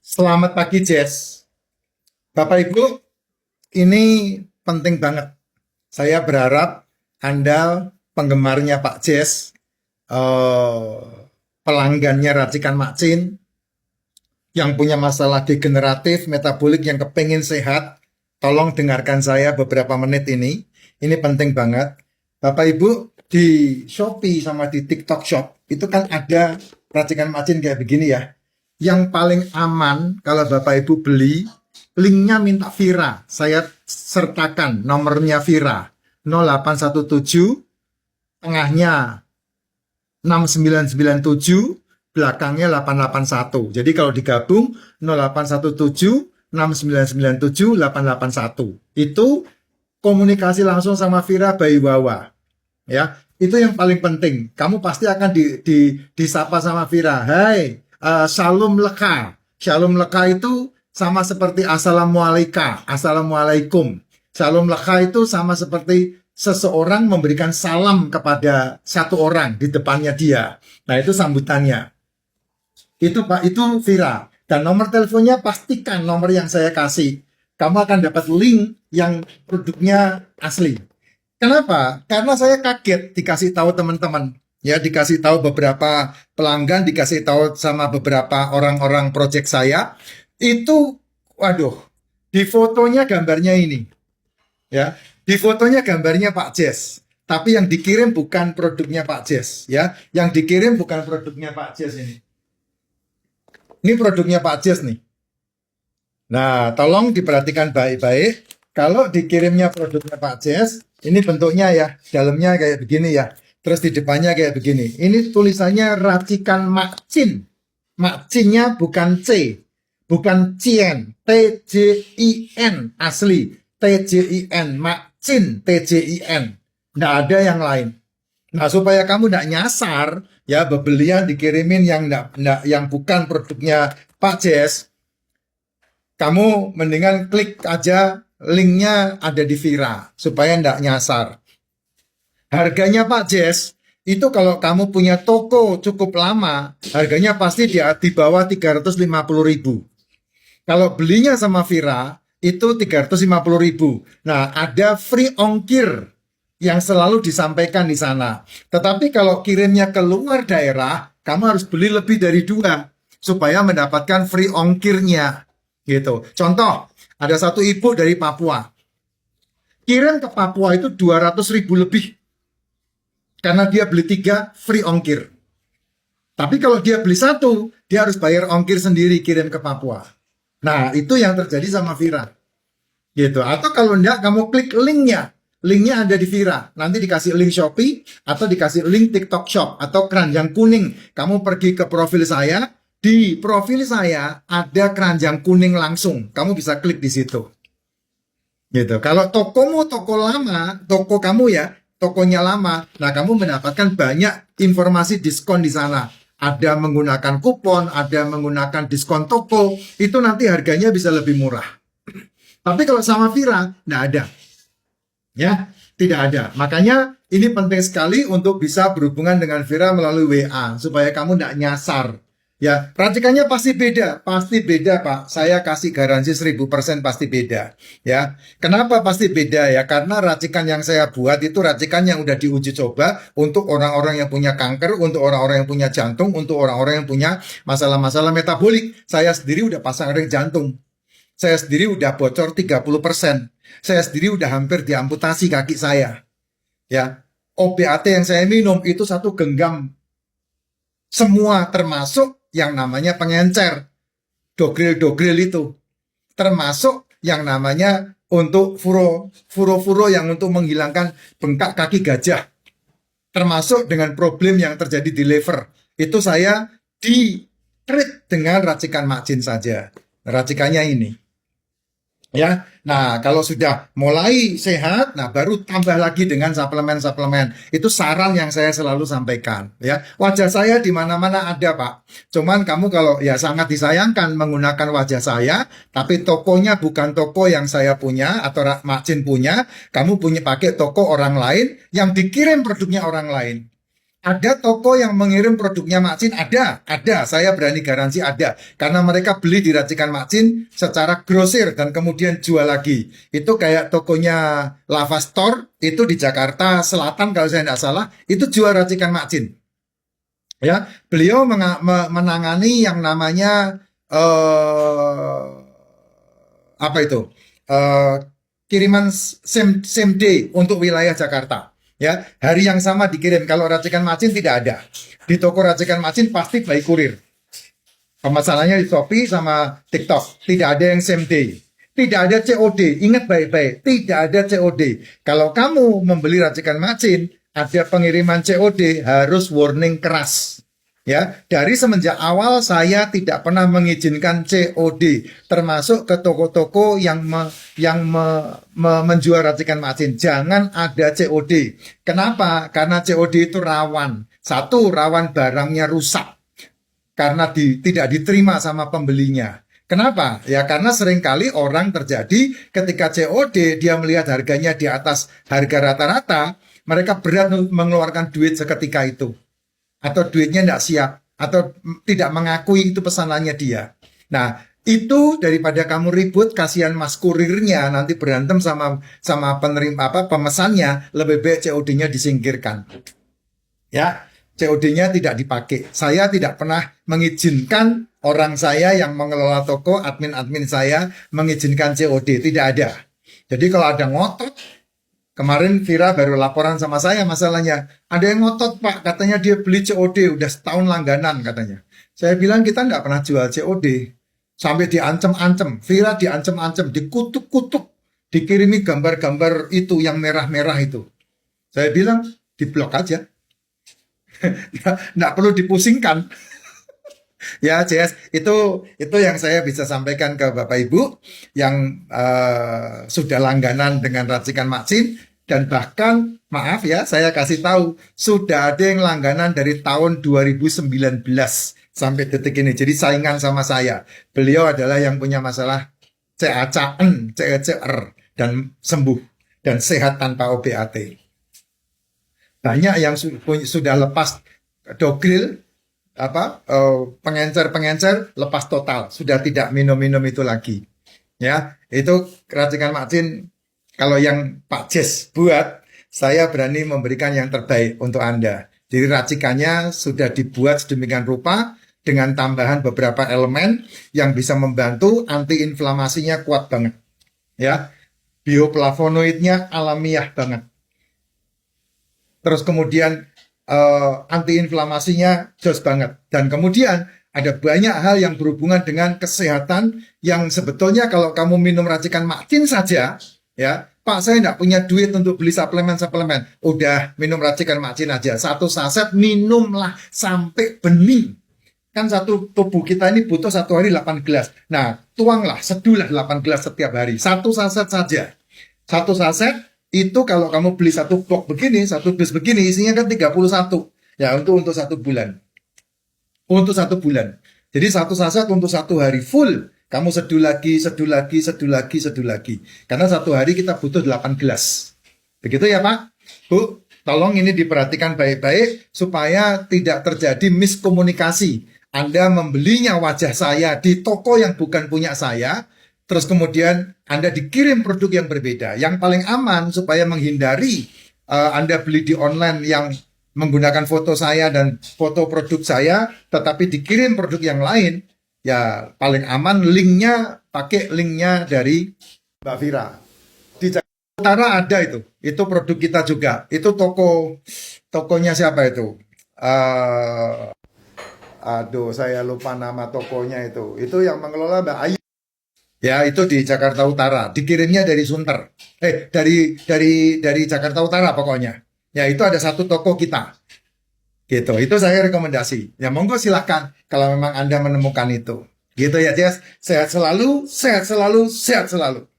Selamat pagi, Jess. Bapak Ibu, ini penting banget. Saya berharap Anda penggemarnya Pak Jess, eh, pelanggannya racikan Makcin, yang punya masalah degeneratif, metabolik, yang kepengen sehat, tolong dengarkan saya beberapa menit ini. Ini penting banget. Bapak Ibu, di Shopee sama di TikTok Shop, itu kan ada racikan Makcin kayak begini ya. Yang paling aman kalau Bapak Ibu beli, linknya minta Vira. Saya sertakan nomornya Vira. 0817, tengahnya 6997, belakangnya 881. Jadi kalau digabung 0817, 6997, 881. Itu komunikasi langsung sama Vira by Wawa. Ya, itu yang paling penting. Kamu pasti akan disapa sama Vira. Hai, Shalom Leka. Shalom Leka itu sama seperti Assalamualaikum. Shalom Leka itu sama seperti seseorang memberikan salam kepada satu orang di depannya dia. Nah, itu sambutannya. Itu Pak, itu Vira. Dan nomor teleponnya pastikan nomor yang saya kasih. Kamu akan dapat link yang produknya asli. Kenapa? Karena saya kaget dikasih tahu teman-teman. Ya, dikasih tahu beberapa pelanggan, dikasih tahu sama beberapa orang-orang project saya. Itu, waduh, di fotonya gambarnya ini. Ya, di fotonya gambarnya Pak Jess. Tapi yang dikirim bukan produknya Pak Jess. Ya, yang dikirim bukan produknya Pak Jess ini. Ini produknya Pak Jess nih. Nah, tolong diperhatikan baik-baik. Kalau dikirimnya produknya Pak Jess, ini bentuknya ya, dalamnya kayak begini ya. Terus di depannya kayak begini. Ini tulisannya racikan Makcin. Makcinnya bukan C, bukan Cien, TJIN asli. TJIN, Makcin, TJIN. Nggak ada yang lain. Nah, supaya kamu nggak nyasar, ya, bebelian dikirimin yang yang bukan produknya Pak Jess, kamu mendingan klik aja linknya ada di Vira supaya nggak nyasar. Harganya Pak Jess itu kalau kamu punya toko cukup lama, harganya pasti di bawah 350.000. Kalau belinya sama Vira itu 350.000. Nah, ada free ongkir yang selalu disampaikan di sana. Tetapi kalau kirimnya ke luar daerah, kamu harus beli lebih dari 2 supaya mendapatkan free ongkirnya. Gitu. Contoh, ada satu ibu dari Papua. Kirim ke Papua itu 200.000 lebih. Karena dia beli 3 free ongkir. Tapi kalau dia beli 1, dia harus bayar ongkir sendiri kirim ke Papua. Nah, itu yang terjadi sama Vira. Gitu. Atau kalau enggak, kamu klik linknya. Linknya ada di Vira. Nanti dikasih link Shopee atau dikasih link TikTok Shop atau keranjang kuning. Kamu pergi ke profil saya. Di profil saya ada keranjang kuning langsung. Kamu bisa klik di situ. Gitu. Kalau tokomu toko lama, toko kamu ya, tokonya lama, nah kamu mendapatkan banyak informasi diskon di sana. Ada menggunakan kupon, ada menggunakan diskon toko, itu nanti harganya bisa lebih murah. Tapi kalau sama Vira, nggak ada. Ya, tidak ada. Makanya ini penting sekali untuk bisa berhubungan dengan Vira melalui WA, supaya kamu nggak nyasar. Ya, racikannya pasti beda Pak. Saya kasih garansi 1000% pasti beda. Ya, kenapa pasti beda ya? Karena racikan yang saya buat itu racikan yang udah diuji coba untuk orang-orang yang punya kanker, untuk orang-orang yang punya jantung, untuk orang-orang yang punya masalah-masalah metabolik. Saya sendiri udah pasang ring jantung. Saya sendiri udah bocor 30%. Saya sendiri udah hampir diamputasi kaki saya. Ya, obat yang saya minum itu 1 genggam. Semua termasuk yang namanya pengencer, dogril itu, termasuk yang namanya untuk furo yang untuk menghilangkan bengkak kaki gajah, termasuk dengan problem yang terjadi di liver. Itu saya di-treat dengan racikan Makcin saja. Racikannya ini. Ya, nah kalau sudah mulai sehat, nah baru tambah lagi dengan suplemen-suplemen. Itu saran yang saya selalu sampaikan. Ya, wajah saya di mana-mana ada Pak. Cuman kamu kalau ya sangat disayangkan menggunakan wajah saya, tapi tokonya bukan toko yang saya punya atau Makcin punya, kamu punya pakai toko orang lain yang dikirim produknya orang lain. Ada toko yang mengirim produknya Mak Cin? Ada. Saya berani garansi ada. Karena mereka beli di racikan Mak Cin secara grosir dan kemudian jual lagi. Itu kayak tokonya Lava Store, itu di Jakarta Selatan kalau saya tidak salah, itu jual racikan Mak Cin. Ya, beliau menangani yang namanya apa itu? Eh, kiriman same day untuk wilayah Jakarta. Ya, hari yang sama dikirim. Kalau racikan macin tidak ada. Di toko racikan macin pasti by kurir. Masalahnya di Shopee sama TikTok tidak ada yang same day. Tidak ada COD. Ingat baik-baik, tidak ada COD. Kalau kamu membeli racikan macin, ada pengiriman COD, harus warning keras. Ya, dari semenjak awal saya tidak pernah mengizinkan COD, termasuk ke toko-toko yang menjual racikan macin. Jangan ada COD. Kenapa? Karena COD itu rawan. Satu, rawan barangnya rusak karena tidak diterima sama pembelinya. Kenapa? Ya karena seringkali orang terjadi ketika COD dia melihat harganya di atas harga rata-rata, mereka berat mengeluarkan duit seketika itu. Atau duitnya tidak siap, atau tidak mengakui itu pesanannya dia. Nah, itu daripada kamu ribut, kasihan mas kurirnya nanti berantem sama penerima pemesannya, lebih baik COD-nya disingkirkan. Ya, COD-nya tidak dipakai. Saya tidak pernah mengizinkan orang saya yang mengelola toko, admin-admin saya mengizinkan COD, tidak ada. Jadi kalau ada ngotot, kemarin Vira baru laporan sama saya masalahnya. Ada yang ngotot Pak, katanya dia beli COD, udah setahun langganan katanya. Saya bilang kita nggak pernah jual COD. Sampai diancam-ancam, Vira diancam-ancam, dikutuk-kutuk, dikirimi gambar-gambar itu yang merah-merah itu. Saya bilang, diblok aja. Nggak perlu dipusingkan. Ya, JS, itu yang saya bisa sampaikan ke Bapak Ibu yang sudah langganan dengan racikan macin, dan bahkan maaf ya, saya kasih tahu sudah ada yang langganan dari tahun 2019 sampai detik ini. Jadi saingan sama saya. Beliau adalah yang punya masalah CACN, CECR dan sembuh dan sehat tanpa OBAT. Banyak yang sudah lepas dogril, pengencer lepas total, sudah tidak minum itu lagi. Ya, itu racikan macin. Kalau yang Pak Jes buat, saya berani memberikan yang terbaik untuk Anda. Jadi racikannya sudah dibuat sedemikian rupa dengan tambahan beberapa elemen yang bisa membantu, antiinflamasinya kuat banget. Ya, bioflavonoidnya alamiah banget. Terus kemudian antiinflamasinya jos banget. Dan kemudian ada banyak hal yang berhubungan dengan kesehatan yang sebetulnya kalau kamu minum racikan macin saja, ya Pak saya tidak punya duit untuk beli suplemen-suplemen. Udah minum racikan macin aja. Satu saset minumlah sampai bening. Kan satu tubuh kita ini butuh satu hari 8 gelas. Nah tuanglah, seduhlah 8 gelas setiap hari. Satu saset saja. Satu saset itu kalau kamu beli satu box begini, satu dus begini, isinya kan 31. Ya, untuk 1 bulan. Untuk 1 bulan. Jadi satu saset untuk 1 hari full. Kamu seduh lagi. Karena 1 hari kita butuh 8 gelas. Begitu ya Pak? Bu, tolong ini diperhatikan baik-baik supaya tidak terjadi miskomunikasi. Anda membelinya wajah saya di toko yang bukan punya saya, terus kemudian Anda dikirim produk yang berbeda. Yang paling aman supaya menghindari Anda beli di online yang menggunakan foto saya dan foto produk saya, tetapi dikirim produk yang lain, ya paling aman linknya, pakai linknya dari Mbak Vira. Di Jakarta Utara ada itu produk kita juga. Itu tokonya siapa itu? Aduh, saya lupa nama tokonya itu. Itu yang mengelola Mbak Ayu. Ya, itu di Jakarta Utara. Dikirimnya dari Sunter. Dari Jakarta Utara pokoknya. Ya, itu ada satu toko kita. Gitu. Itu saya rekomendasi. Ya, monggo silahkan kalau memang Anda menemukan itu. Gitu ya, Jess. Sehat selalu, sehat selalu, sehat selalu.